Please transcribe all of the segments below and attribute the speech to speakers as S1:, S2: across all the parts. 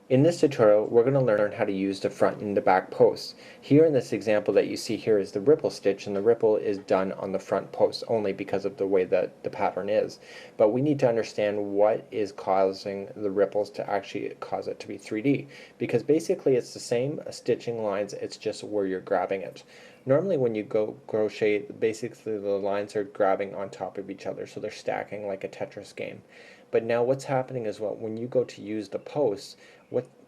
S1: In this tutorial, we're going to learn how to use the front and the back posts. Here in this example that you see here is the ripple stitch, and the ripple is done on the front post only because of the way that the pattern is. But we need to understand what is causing the ripples to actually cause it to be 3D, because basically it's the same stitching lines, it's just where you're grabbing it. Normally when you go crochet, basically the lines are grabbing on top of each other, so they're stacking like a Tetris game. But now what's happening is when you go to use the posts,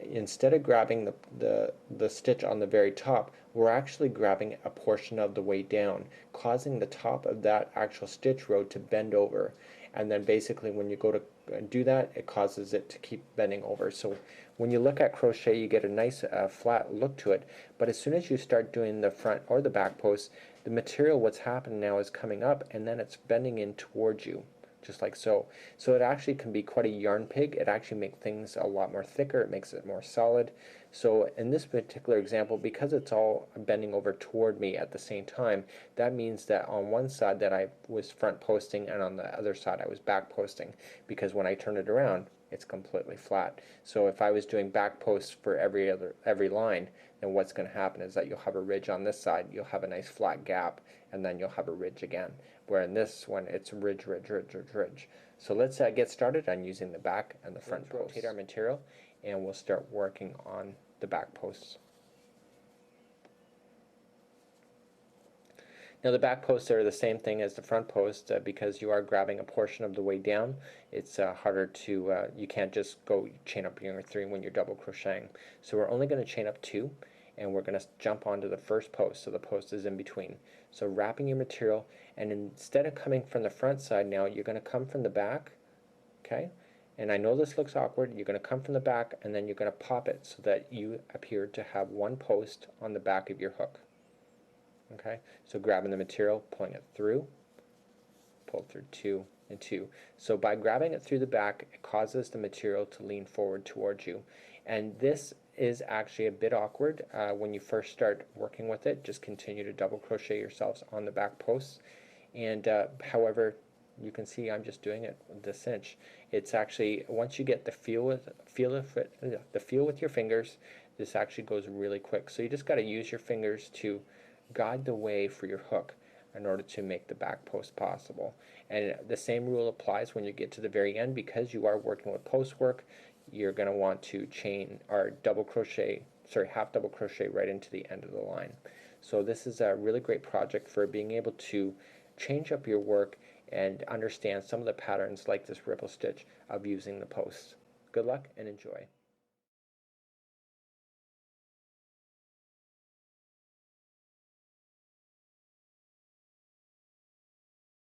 S1: instead of grabbing the stitch on the very top, we're actually grabbing a portion of the way down, causing the top of that actual stitch row to bend over. And then basically when you go to do that, it causes it to keep bending over. So when you look at crochet, you get a nice flat look to it, but as soon as you start doing the front or the back posts, the material, what's happening now, is coming up and then it's bending in towards you, just like so. So it actually can be quite a yarn pig. It actually makes things a lot more thicker. It makes it more solid. So in this particular example, because it's all bending over toward me at the same time, that means that on one side that I was front posting and on the other side I was back posting, because when I turn it around, it's completely flat. So if I was doing back posts for every line, then what's going to happen is that you'll have a ridge on this side, you'll have a nice flat gap, and then you'll have a ridge again. Where in this one, it's ridge, ridge, ridge, ridge, ridge. So let's get started on using the back and the front posts. Rotate our material, and we'll start working on the back posts. Now the back posts are the same thing as the front post because you are grabbing a portion of the way down. It's harder to, you can't just go chain up your 3 when you're double crocheting. So we're only going to chain up 2, and we're going to jump onto the first post, so the post is in between. So wrapping your material, and instead of coming from the front side now, you're going to come from the back, okay? And I know this looks awkward. You're going to come from the back and then you're going to pop it so that you appear to have one post on the back of your hook. Okay, so grabbing the material, pulling it through, pull through 2 and 2. So by grabbing it through the back, it causes the material to lean forward towards you. And this is actually a bit awkward when you first start working with it. Just continue to double crochet yourselves on the back posts. And however, you can see I'm just doing it with the cinch. It's actually, once you get the feel with your fingers, this actually goes really quick. So you just got to use your fingers to guide the way for your hook in order to make the back post possible. And the same rule applies when you get to the very end. Because you are working with post work, you're going to want to chain or half double crochet right into the end of the line. So this is a really great project for being able to change up your work and understand some of the patterns like this ripple stitch of using the posts. Good luck and enjoy.